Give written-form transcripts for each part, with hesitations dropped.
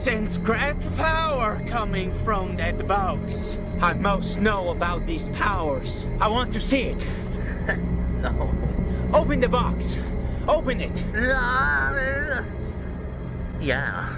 sense great power coming from that box. I must know about these powers. I want to see it. No. Open the box. Open it. Yeah.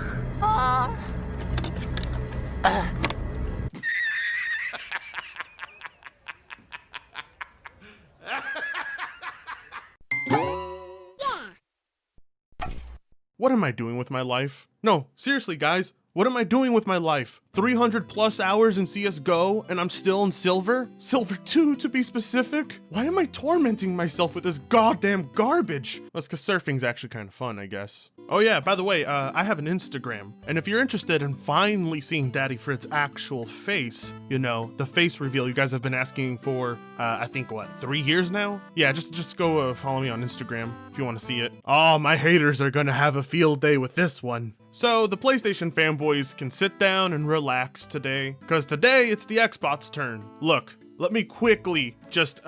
What am I doing with my life? No, seriously guys, what am I doing with my life? 300 plus hours in CSGO and I'm still in silver? Silver 2 to be specific? Why am I tormenting myself with this goddamn garbage? That's cause surfing's actually kind of fun, I guess. Oh yeah, by the way, I have an Instagram, and if you're interested in finally seeing Daddy Frit's actual face, you know, the face reveal you guys have been asking for, I think, what, 3 years now? Yeah, just go follow me on Instagram if you want to see it. Oh, my haters are gonna have a field day with this one. So the PlayStation fanboys can sit down and relax today, because today it's the Xbox turn. Look, let me quickly just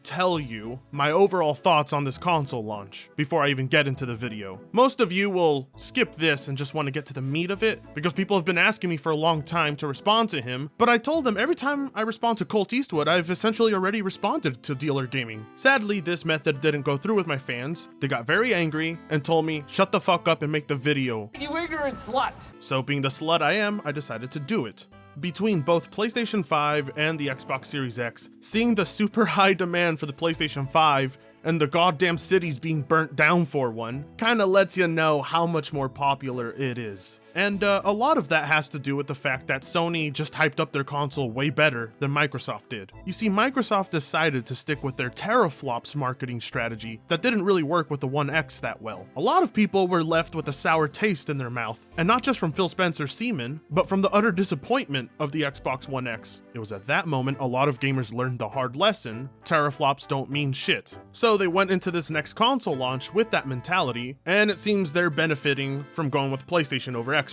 tell you my overall thoughts on this console launch before I even get into the video. Most of you will skip this and just want to get to the meat of it because people have been asking me for a long time to respond to him, but I told them every time I respond to Colt Eastwood, I've essentially already responded to DealerGaming. Sadly, this method didn't go through with my fans. They got very angry and told me, shut the fuck up and make the video. You ignorant slut! So being the slut I am, I decided to do it. Between both PlayStation 5 and the Xbox Series X, seeing the super high demand for the PlayStation 5 and the goddamn cities being burnt down for one kinda lets you know how much more popular it is. And a lot of that has to do with the fact that Sony just hyped up their console way better than Microsoft did. You see, Microsoft decided to stick with their teraflops marketing strategy that didn't really work with the One X that well. A lot of people were left with a sour taste in their mouth, and not just from Phil Spencer's semen, but from the utter disappointment of the Xbox One X. It was at that moment a lot of gamers learned the hard lesson: teraflops don't mean shit. So they went into this next console launch with that mentality, and it seems they're benefiting from going with PlayStation over Xbox.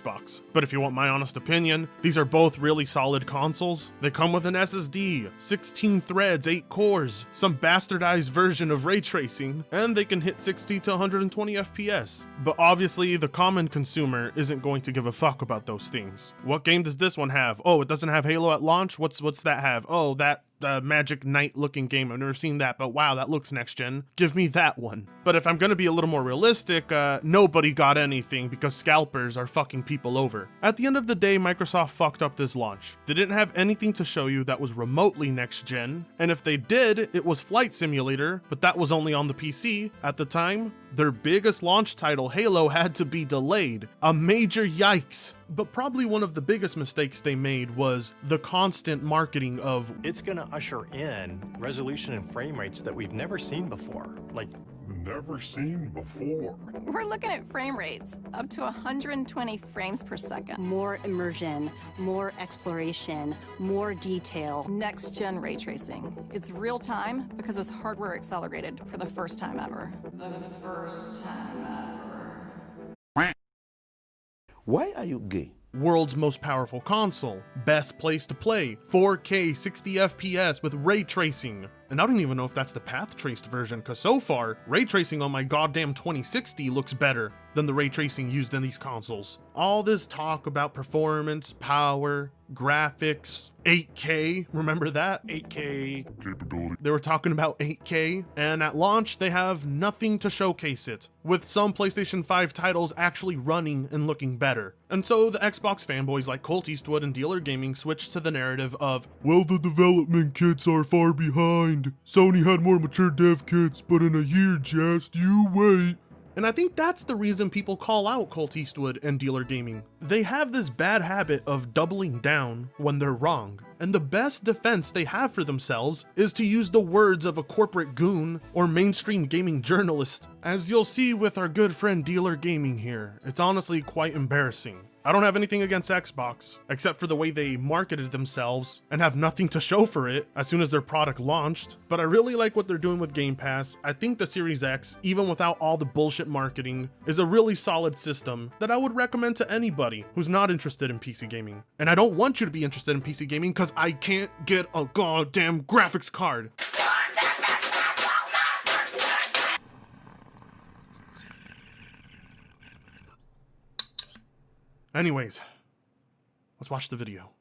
But if you want my honest opinion, these are both really solid consoles. They come with an SSD, 16 threads, 8 cores, some bastardized version of ray tracing, and they can hit 60 to 120 FPS. But obviously, the common consumer isn't going to give a fuck about those things. What game does this one have? Oh, it doesn't have Halo at launch? What's that have? Oh, that Magic Knight looking game. I've never seen that, but wow, that looks next gen. Give me that one. But if I'm gonna be a little more realistic, nobody got anything because scalpers are fucking people over. At the end of the day, Microsoft fucked up this launch. They didn't have anything to show you that was remotely next gen, and if they did, it was Flight Simulator, but that was only on the PC at the time. Their biggest launch title, Halo, had to be delayed. A major yikes. But probably one of the biggest mistakes they made was the constant marketing of, it's gonna usher in resolution and frame rates that we've never seen before. Like, never seen before. We're looking at frame rates up to 120 frames per second. More immersion, more exploration, more detail. Next gen ray tracing. It's real time because it's hardware accelerated for the first time ever. The first time ever. Why are you gay? world's most powerful console, best place to play, 4K 60 FPS with ray tracing. And I don't even know if that's the path traced version, because so far, ray tracing on my goddamn 2060 looks better than the ray tracing used in these consoles. All this talk about performance, power, graphics, 8K, remember that? 8K capability. They were talking about 8K, and at launch, they have nothing to showcase it, with some PlayStation 5 titles actually running and looking better. And so the Xbox fanboys like Colt Eastwood and DealerGaming switched to the narrative of, well, the development kits are far behind. Sony had more mature dev kits, but in a year, just you wait. And I think that's the reason people call out Colt Eastwood and DealerGaming. They have this bad habit of doubling down when they're wrong. And the best defense they have for themselves is to use the words of a corporate goon or mainstream gaming journalist. As you'll see with our good friend DealerGaming here, it's honestly quite embarrassing. I don't have anything against Xbox, except for the way they marketed themselves and have nothing to show for it as soon as their product launched. But I really like what they're doing with Game Pass. I think the Series X, even without all the bullshit marketing, is a really solid system that I would recommend to anybody who's not interested in PC gaming. And I don't want you to be interested in PC gaming because I can't get a goddamn graphics card. Anyways, Let's watch the video.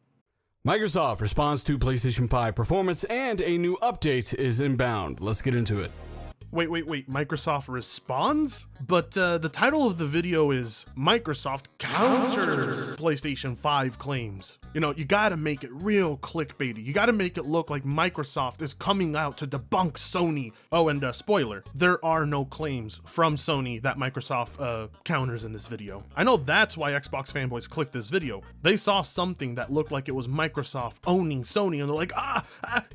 Microsoft responds to PlayStation 5 performance and a new update is inbound. Let's get into it. Wait, Microsoft responds? But the title of the video is Microsoft counters PlayStation 5 claims. You know, you gotta make it real clickbaity. You gotta make it look like Microsoft is coming out to debunk Sony. Oh, and spoiler, there are no claims from Sony that Microsoft counters in this video. I know that's why Xbox fanboys clicked this video. They saw something that looked like it was Microsoft owning Sony, and they're like,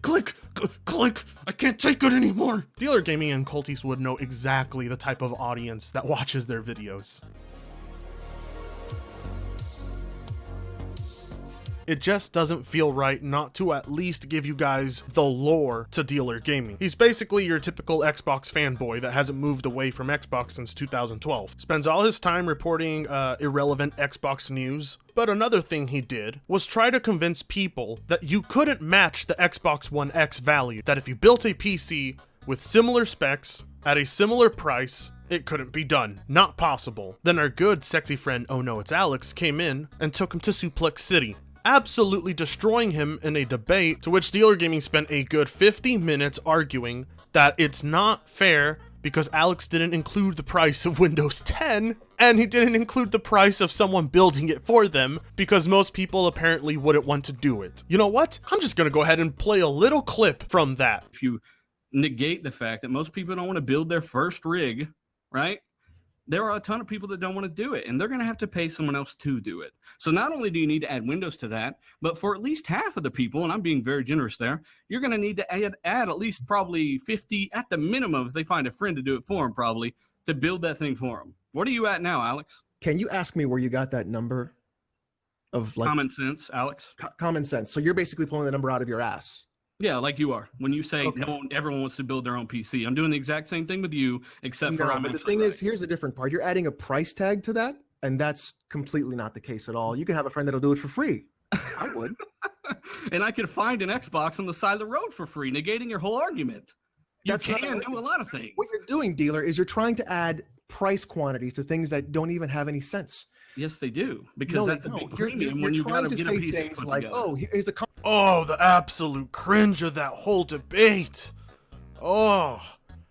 click, I can't take it anymore. DealerGaming and Colt Eastwood know exactly the type of audience that watches their videos. It just doesn't feel right not to at least give you guys the lore to DealerGaming. He's basically your typical Xbox fanboy that hasn't moved away from Xbox since 2012. Spends all his time reporting irrelevant Xbox news. But another thing he did was try to convince people that you couldn't match the Xbox One X value, that if you built a PC with similar specs at a similar price, it couldn't be done. Not possible. Then our good sexy friend, oh no, it's Alex, came in and took him to Suplex City, absolutely destroying him in a debate to which DealerGaming spent a good 50 minutes arguing that it's not fair because Alex didn't include the price of Windows 10 and he didn't include the price of someone building it for them because most people apparently wouldn't want to do it. You know what? I'm just gonna go ahead and play a little clip from that. If you negate the fact that most people don't want to build their first rig, right? There are a ton of people that don't want to do it, and they're going to have to pay someone else to do it. So not only do you need to add Windows to that, but for at least half of the people, and I'm being very generous there, you're going to need to add at least probably 50 at the minimum if they find a friend to do it for them, probably, to build that thing for them. What are you at now, Alex? Can you ask me where you got that number of like common sense, Alex? Common sense. So you're basically pulling the number out of your ass. Yeah, like you are. When you say Okay. everyone wants to build their own PC, I'm doing the exact same thing with you, except for No, but the thing is, here's the different part. You're adding a price tag to that, and that's completely not the case at all. You can have a friend that'll do it for free. I would. And I could find an Xbox on the side of the road for free, negating your whole argument. You That's not can what- do a lot of things. What you're doing, dealer, is you're trying to add price quantities to things that don't even have any sense. Yes, they do, because No, that's they a big don't. You're premium when you trying got to to get a say PC things put like, together. "Oh, here's a." Oh, the absolute cringe of that whole debate. Oh,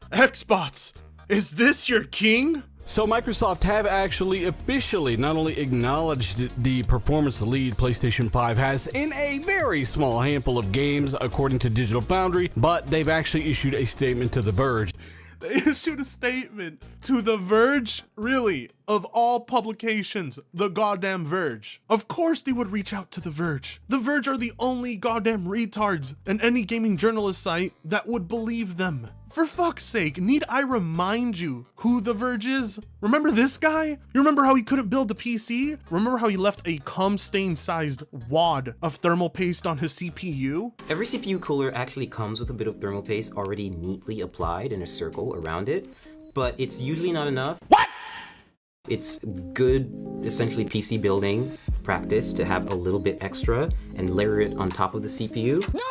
Xbox, is this your king? So Microsoft have actually officially not only acknowledged the performance lead PlayStation 5 has in a very small handful of games according to Digital Foundry, but they've actually issued a statement to The Verge. They issued a statement to The Verge? Really? Of all publications, the goddamn Verge. Of course they would reach out to The Verge. The Verge are the only goddamn retards in any gaming journalist site that would believe them. For fuck's sake, need I remind you who The Verge is? Remember this guy? You remember how he couldn't build a PC? Remember how he left a cum-stain-sized wad of thermal paste on his CPU? Every CPU cooler actually comes with a bit of thermal paste already neatly applied in a circle around it, but it's usually not enough. What? It's good, essentially PC building practice to have a little bit extra and layer it on top of the CPU. No!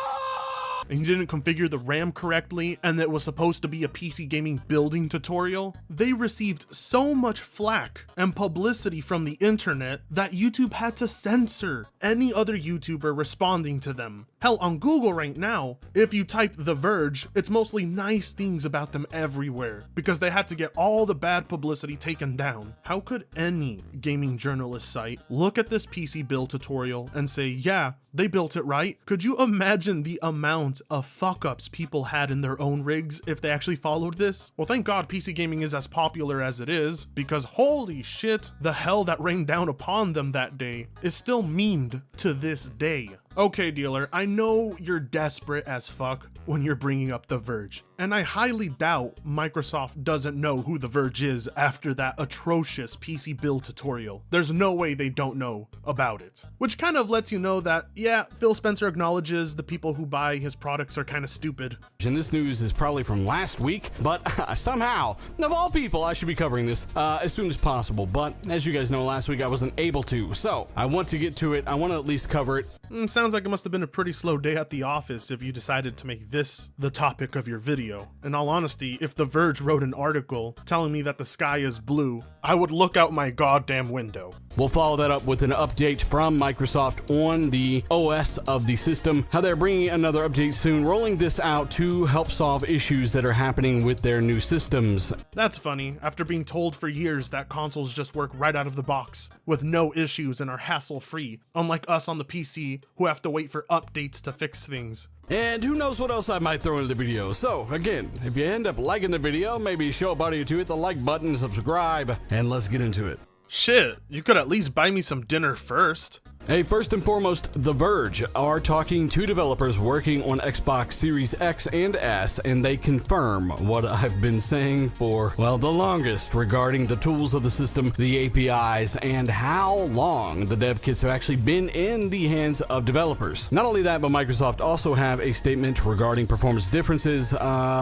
And he didn't configure the RAM correctly, and it was supposed to be a PC gaming building tutorial. They received so much flack and publicity from the internet that YouTube had to censor any other YouTuber responding to them. Hell, on Google right now, if you type The Verge, it's mostly nice things about them everywhere, because they had to get all the bad publicity taken down. How could any gaming journalist site look at this PC build tutorial and say, yeah, they built it right? Could you imagine the amount of fuck-ups people had in their own rigs if they actually followed this? Well, thank God PC gaming is as popular as it is, because holy shit, the hell that rained down upon them that day is still memed to this day. Okay, dealer, I know you're desperate as fuck when you're bringing up The Verge, and I highly doubt Microsoft doesn't know who The Verge is after that atrocious PC build tutorial. There's no way they don't know about it. Which kind of lets you know that, yeah, Phil Spencer acknowledges the people who buy his products are kind of stupid. And this news is probably from last week, but somehow, of all people, I should be covering this as soon as possible. But as you guys know, last week I wasn't able to, so I want to get to it. I want to at least cover it. Sounds like it must have been a pretty slow day at the office if you decided to make this the topic of your video. In all honesty, if The Verge wrote an article telling me that the sky is blue, I would look out my goddamn window. We'll follow that up with an update from Microsoft on the OS of the system, how they're bringing another update soon, rolling this out to help solve issues that are happening with their new systems. That's funny, after being told for years that consoles just work right out of the box, with no issues and are hassle-free, unlike us on the PC, who have to wait for updates to fix things. And who knows what else I might throw into the video. So again, if you end up liking the video, maybe show a buddy or two, hit the like button, subscribe, and let's get into it. Shit, you could at least buy me some dinner first. Hey, first and foremost, The Verge are talking to developers working on Xbox Series X and S, and they confirm what I've been saying for, well, the longest regarding the tools of the system, the APIs, and how long the dev kits have actually been in the hands of developers. Not only that, but Microsoft also have a statement regarding performance differences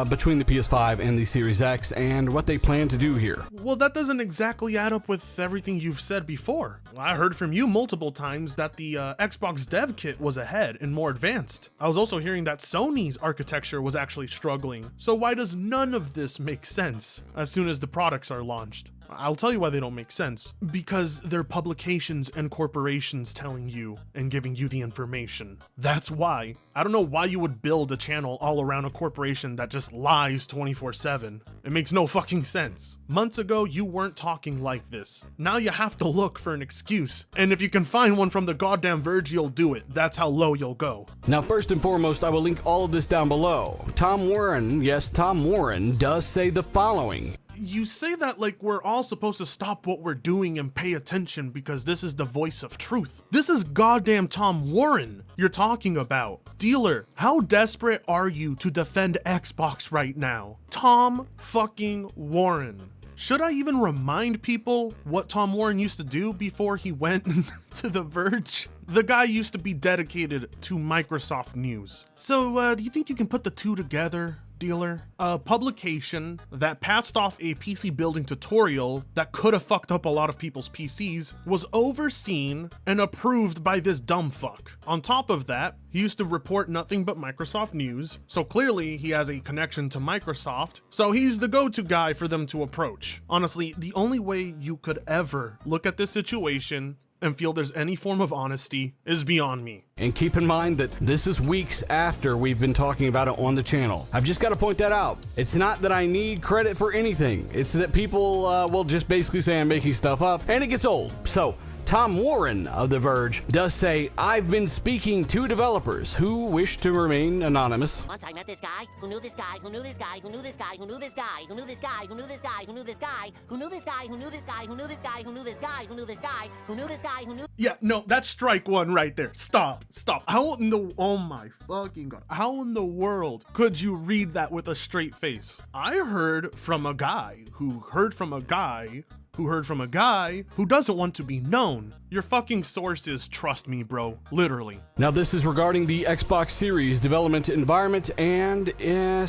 between the PS5 and the Series X and what they plan to do here. Well, that doesn't exactly add up with everything you've said before. I heard from you multiple times that the Xbox dev kit was ahead and more advanced. I was also hearing that Sony's architecture was actually struggling. So why does none of this make sense as soon as the products are launched? I'll tell you why they don't make sense. Because they're publications and corporations telling you and giving you the information. That's why. I don't know why you would build a channel all around a corporation that just lies 24/7. It makes no fucking sense. Months ago, you weren't talking like this. Now you have to look for an excuse. And if you can find one from the goddamn Verge, you'll do it. That's how low you'll go. Now, first and foremost, I will link all of this down below. Tom Warren, yes, Tom Warren does say the following. You say that like we're all supposed to stop what we're doing and pay attention because this is the voice of truth. This is goddamn Tom Warren you're talking about. Dealer, how desperate are you to defend Xbox right now? Tom fucking Warren. Should I even remind people what Tom Warren used to do before he went to The Verge? The guy used to be dedicated to Microsoft news. So do you think you can put the two together? Dealer, a publication that passed off a PC building tutorial that could have fucked up a lot of people's PCs was overseen and approved by this dumb fuck. On top of that, he used to report nothing but Microsoft news, so clearly he has a connection to Microsoft, so he's the go-to guy for them to approach. Honestly, the only way you could ever look at this situation and feel there's any form of honesty is beyond me. And keep in mind that this is weeks after we've been talking about it on the channel. I've just got to point that out. It's not that I need credit for anything. It's that people will just basically say I'm making stuff up, and it gets old. So Tom Warren of The Verge does say, I've been speaking to developers who wish to remain anonymous. Once I met this guy, who knew this guy, who knew this guy, who knew this guy, who knew this guy, who knew this guy, who knew this guy, who knew this guy, who knew this guy, who knew this guy, who knew this guy, who knew this guy, who knew this guy, who knew this guy, who knew. Yeah, no, that's strike one right there. Stop. How in the, oh my fucking god, how in the world could you read that with a straight face? I heard from a guy who heard from a guy who heard from a guy who doesn't want to be known. Your fucking sources, trust me, bro. Literally. Now, this is regarding the Xbox Series development environment and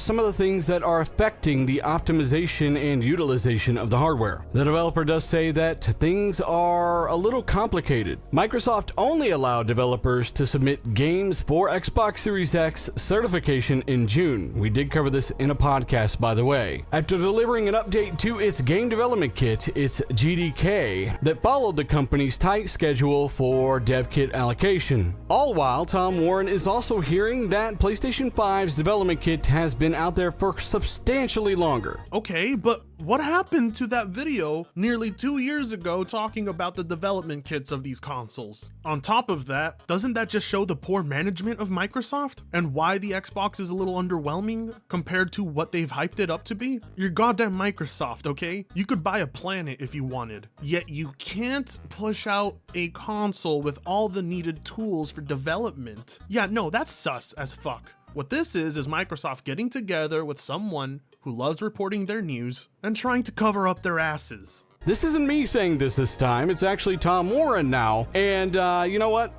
some of the things that are affecting the optimization and utilization of the hardware. The developer does say that things are a little complicated. Microsoft only allowed developers to submit games for Xbox Series X certification in June. We did cover this in a podcast, by the way. After delivering an update to its game development kit, its GDK, that followed the company's tight schedule for dev kit allocation. All while, Tom Warren is also hearing that PlayStation 5's development kit has been out there for substantially longer. Okay, but what happened to that video nearly 2 years ago talking about the development kits of these consoles? On top of that, doesn't that just show the poor management of Microsoft and why the Xbox is a little underwhelming compared to what they've hyped it up to be? You're goddamn Microsoft, okay? You could buy a planet if you wanted, yet you can't push out a console with all the needed tools for development. Yeah, no, that's sus as fuck. What this is Microsoft getting together with someone who loves reporting their news and trying to cover up their asses. This isn't me saying this time. It's actually Tom Warren now. And you know what?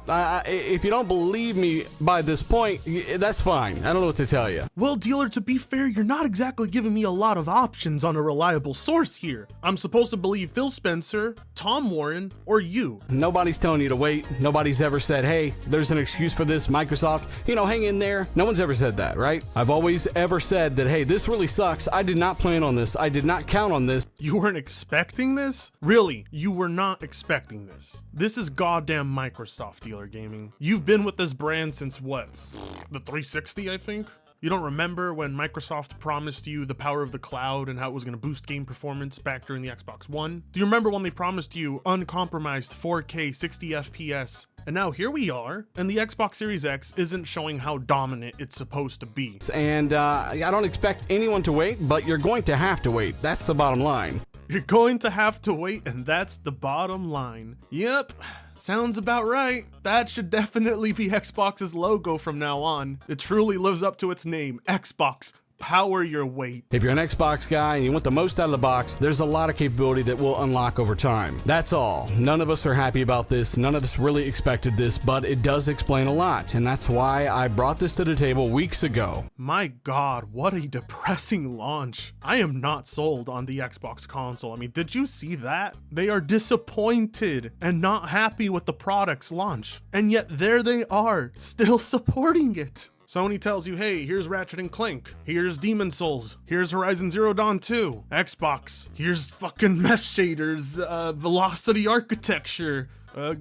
If you don't believe me by this point, that's fine. I don't know what to tell you. Well, dealer, to be fair, you're not exactly giving me a lot of options on a reliable source here. I'm supposed to believe Phil Spencer, Tom Warren, or you. Nobody's telling you to wait. Nobody's ever said, hey, there's an excuse for this, Microsoft. You know, hang in there. No one's ever said that, right? I've always ever said that, hey, this really sucks. I did not plan on this. I did not count on this. You weren't expecting this? Really, you were not expecting this. This is goddamn Microsoft, DealerGaming. You've been with this brand since what? The 360, I think? You don't remember when Microsoft promised you the power of the cloud and how it was going to boost game performance back during the Xbox One? Do you remember when they promised you uncompromised 4K 60 FPS? And now here we are, and the Xbox Series X isn't showing how dominant it's supposed to be. And I don't expect anyone to wait, but you're going to have to wait. That's the bottom line. You're going to have to wait, and that's the bottom line. Yep, sounds about right. That should definitely be Xbox's logo from now on. It truly lives up to its name, Xbox. Power your weight. If you're an Xbox guy and you want the most out of the box, there's a lot of capability that will unlock over time. That's all. None of us are happy about this. None of us really expected this, but it does explain a lot, and that's why I brought this to the table weeks ago. My God, what a depressing launch. I am not sold on the Xbox console. I mean, did you see that? They are disappointed and not happy with the product's launch, and yet there they are, still supporting it. Sony tells you, hey, here's Ratchet & Clank, here's Demon's Souls, here's Horizon Zero Dawn 2, Xbox, here's fucking mesh shaders, velocity architecture,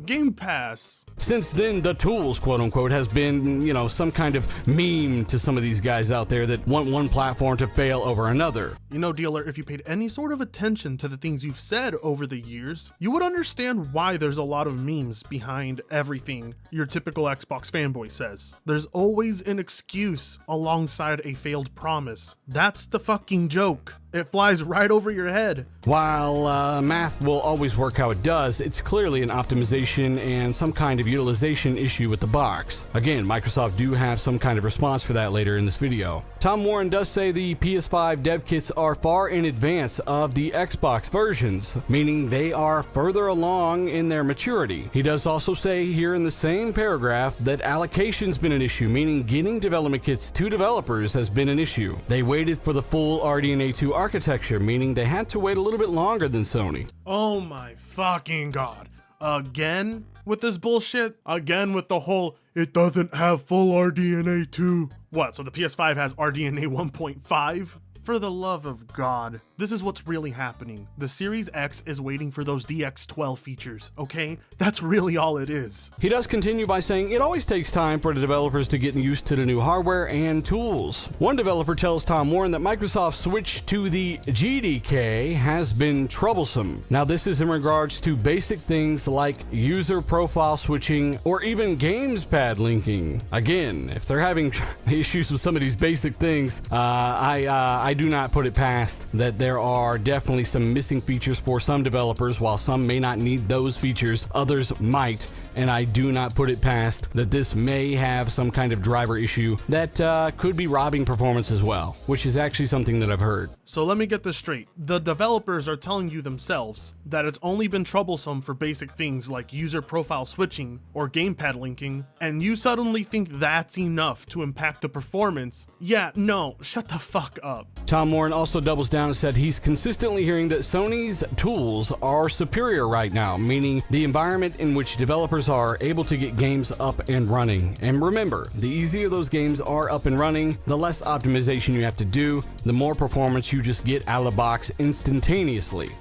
Game Pass. Since then, the tools, quote unquote, has been, you know, some kind of meme to some of these guys out there that want one platform to fail over another. You know, dealer, if you paid any sort of attention to the things you've said over the years, you would understand why there's a lot of memes behind everything your typical Xbox fanboy says. There's always an excuse alongside a failed promise. That's the fucking joke. It flies right over your head. While math will always work how it does, it's clearly an optimization and some kind of utilization issue with the box. Again, Microsoft do have some kind of response for that later in this video. Tom Warren does say the PS5 dev kits are far in advance of the Xbox versions, meaning they are further along in their maturity. He does also say here in the same paragraph that allocation's been an issue, meaning getting development kits to developers has been an issue. They waited for the full RDNA 2 architecture, meaning they had to wait a little bit longer than Sony. Oh my fucking God. Again with this bullshit? Again with the whole, it doesn't have full RDNA 2. What, so the PS5 has RDNA 1.5? For the love of God. This is what's really happening. The Series X is waiting for those DX12 features, okay? That's really all it is. He does continue by saying it always takes time for the developers to get used to the new hardware and tools. One developer tells Tom Warren that Microsoft's switch to the GDK has been troublesome. Now this is in regards to basic things like user profile switching or even gamepad linking. Again, if they're having issues with some of these basic things, I do not put it past that there are definitely some missing features for some developers. While some may not need those features, others might. And I do not put it past that this may have some kind of driver issue that could be robbing performance as well, which is actually something that I've heard. So let me get this straight. The developers are telling you themselves that it's only been troublesome for basic things like user profile switching or gamepad linking, and you suddenly think that's enough to impact the performance? Yeah, no, shut the fuck up. Tom Warren also doubles down and said he's consistently hearing that Sony's tools are superior right now, meaning the environment in which developers are able to get games up and running. And remember, the easier those games are up and running, the less optimization you have to do, the more performance you just get out of the box instantaneously.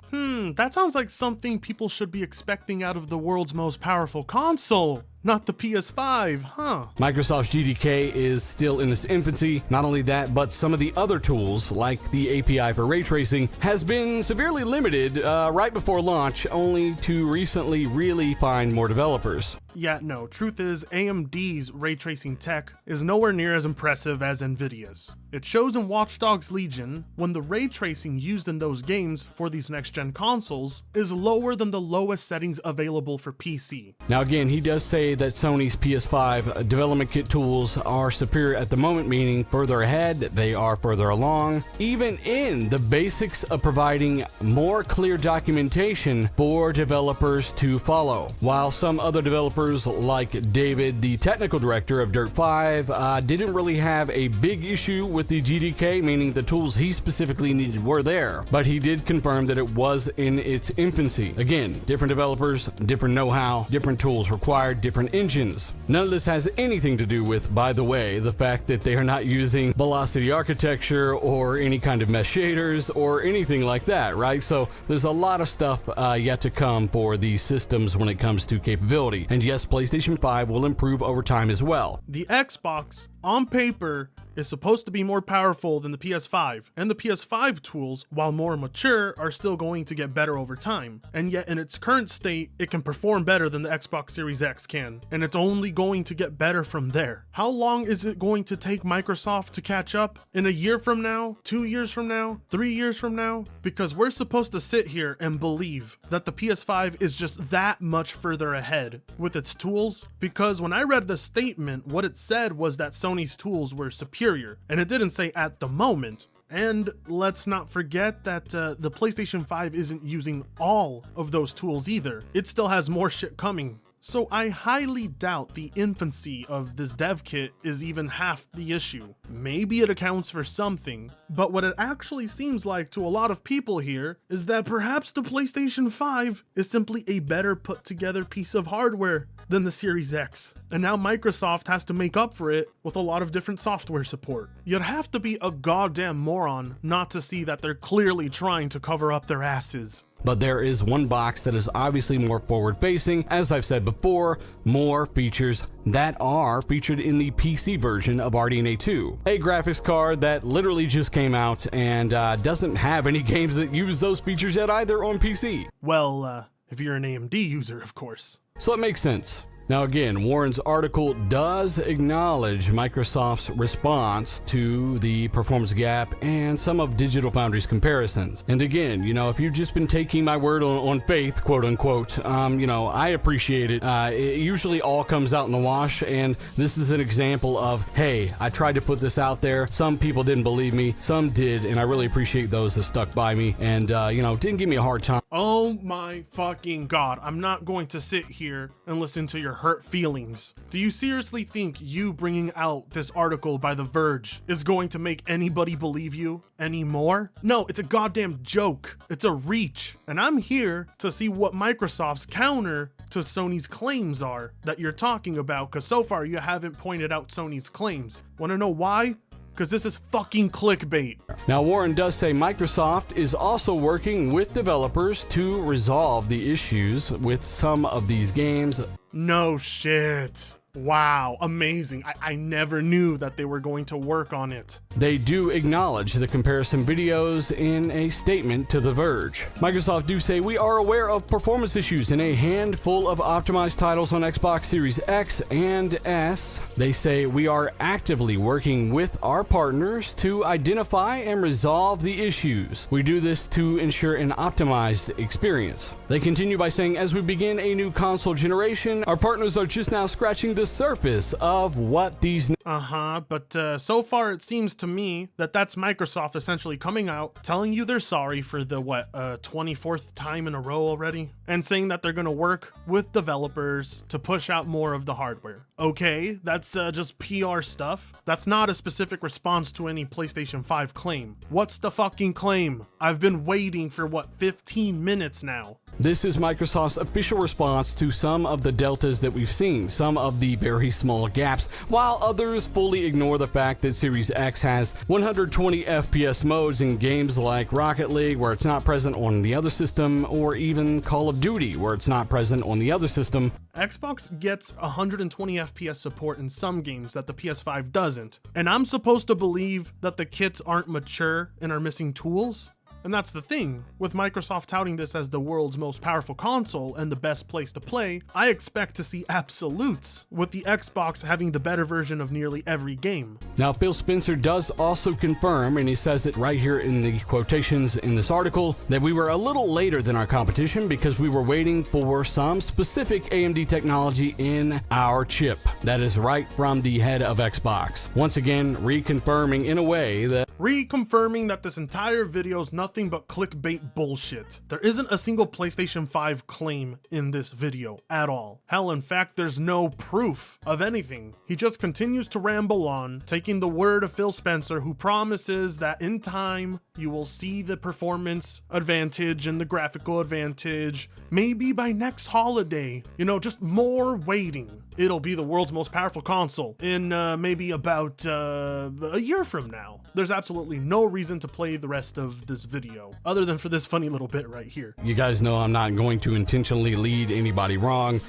That sounds like something people should be expecting out of the world's most powerful console. Not the PS5, huh? Microsoft's GDK is still in its infancy. Not only that, but some of the other tools, like the API for ray tracing, has been severely limited right before launch, only to recently really find more developers. Yeah, no, truth is AMD's ray tracing tech is nowhere near as impressive as Nvidia's. It shows in Watch Dogs Legion when the ray tracing used in those games for these next-gen consoles is lower than the lowest settings available for PC. Now again, he does say that Sony's PS5 development kit tools are superior at the moment, meaning further ahead, they are further along, even in the basics of providing more clear documentation for developers to follow. While some other developers like David, the technical director of Dirt 5, didn't really have a big issue with the GDK, meaning the tools he specifically needed were there, but he did confirm that it was in its infancy. Again, different developers, different know-how, different tools required, different engines. None of this has anything to do with, by the way, the fact that they are not using velocity architecture or any kind of mesh shaders or anything like that, right? So there's a lot of stuff yet to come for these systems when it comes to capability. And yes, PlayStation 5 will improve over time as well. The Xbox, on paper, is supposed to be more powerful than the PS5, and the PS5 tools, while more mature, are still going to get better over time, and yet in its current state, it can perform better than the Xbox Series X can, and it's only going to get better from there. How long is it going to take Microsoft to catch up? In a year from now? 2 years from now? 3 years from now? Because we're supposed to sit here and believe that the PS5 is just that much further ahead with its tools, because when I read the statement, what it said was that Sony's tools were superior, and it didn't say at the moment. And let's not forget that the PlayStation 5 isn't using all of those tools either. It still has more shit coming. So I highly doubt the infancy of this dev kit is even half the issue. Maybe it accounts for something, but what it actually seems like to a lot of people here is that perhaps the PlayStation 5 is simply a better put together piece of hardware than the Series X. And now Microsoft has to make up for it with a lot of different software support. You'd have to be a goddamn moron not to see that they're clearly trying to cover up their asses. But there is one box that is obviously more forward-facing, as I've said before, more features that are featured in the PC version of RDNA 2. A graphics card that literally just came out and doesn't have any games that use those features yet either on PC. Well, if you're an AMD user, of course. So it makes sense. Now again, Warren's article does acknowledge Microsoft's response to the performance gap and some of Digital Foundry's comparisons. And again, you know, if you've just been taking my word on faith, quote unquote, you know, I appreciate it. It usually all comes out in the wash, and this is an example of, hey, I tried to put this out there. Some people didn't believe me, some did, and I really appreciate those that stuck by me and, you know, didn't give me a hard time. Oh my fucking god, I'm not going to sit here and listen to your hurt feelings. Do you seriously think you bringing out this article by The Verge is going to make anybody believe you anymore? No, it's a goddamn joke. It's a reach. And I'm here to see what Microsoft's counter to Sony's claims are that you're talking about, because so far you haven't pointed out Sony's claims. Want to know why? Because this is fucking clickbait. Now, Warren does say Microsoft is also working with developers to resolve the issues with some of these games. No shit. Wow, amazing. I never knew that they were going to work on it. They do acknowledge the comparison videos in a statement to The Verge. Microsoft do say, we are aware of performance issues in a handful of optimized titles on Xbox Series X and S. They say, we are actively working with our partners to identify and resolve the issues. We do this to ensure an optimized experience. They continue by saying, as we begin a new console generation, our partners are just now scratching the surface of what these... But so far it seems to me that that's Microsoft essentially coming out, telling you they're sorry for the, 24th time in a row already, and saying that they're gonna work with developers to push out more of the hardware. Okay, that's just PR stuff. That's not a specific response to any PlayStation 5 claim. What's the fucking claim? I've been waiting for, 15 minutes now? This is Microsoft's official response to some of the deltas that we've seen, some of the very small gaps, while others fully ignore the fact that Series X has 120 FPS modes in games like Rocket League, where it's not present on the other system, or even Call of Duty, where it's not present on the other system. Xbox gets 120 FPS support in some games that the PS5 doesn't, and I'm supposed to believe that the kits aren't mature and are missing tools? And that's the thing, with Microsoft touting this as the world's most powerful console and the best place to play, I expect to see absolutes, with the Xbox having the better version of nearly every game. Now, Phil Spencer does also confirm, and he says it right here in the quotations in this article, that we were a little later than our competition because we were waiting for some specific AMD technology in our chip. That is right from the head of Xbox. Once again, reconfirming in a way that this entire video is nothing but clickbait bullshit. There isn't a single PlayStation 5 claim in this video at all. Hell, in fact, there's no proof of anything. He just continues to ramble on, taking the word of Phil Spencer, who promises that in time you will see the performance advantage and the graphical advantage, maybe by next holiday. You know, just more waiting. It'll be the world's most powerful console in maybe about a year from now. There's absolutely no reason to play the rest of this video, other than for this funny little bit right here. you guys know I'm not going to intentionally lead anybody wrong.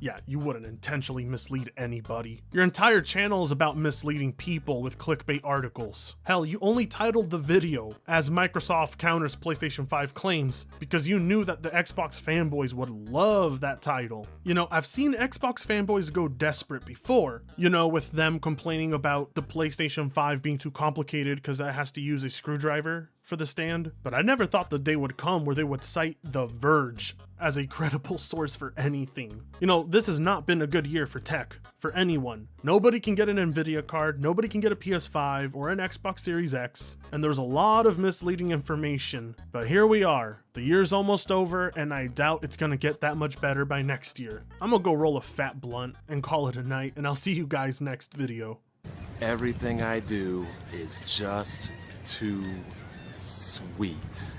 Yeah, you wouldn't intentionally mislead anybody. Your entire channel is about misleading people with clickbait articles. Hell, you only titled the video as Microsoft counters PlayStation 5 claims because you knew that the Xbox fanboys would love that title. You know, I've seen Xbox fanboys go desperate before, you know, with them complaining about the PlayStation 5 being too complicated because it has to use a screwdriver for the stand, but I never thought the day would come where they would cite The Verge as a credible source for anything. You know, this has not been a good year for tech, for anyone. Nobody can get an Nvidia card, nobody can get a PS5 or an Xbox Series X, and there's a lot of misleading information, but here we are. The year's almost over, and I doubt it's gonna get that much better by next year. I'm gonna go roll a fat blunt and call it a night, and I'll see you guys next video. Everything I do is just too sweet.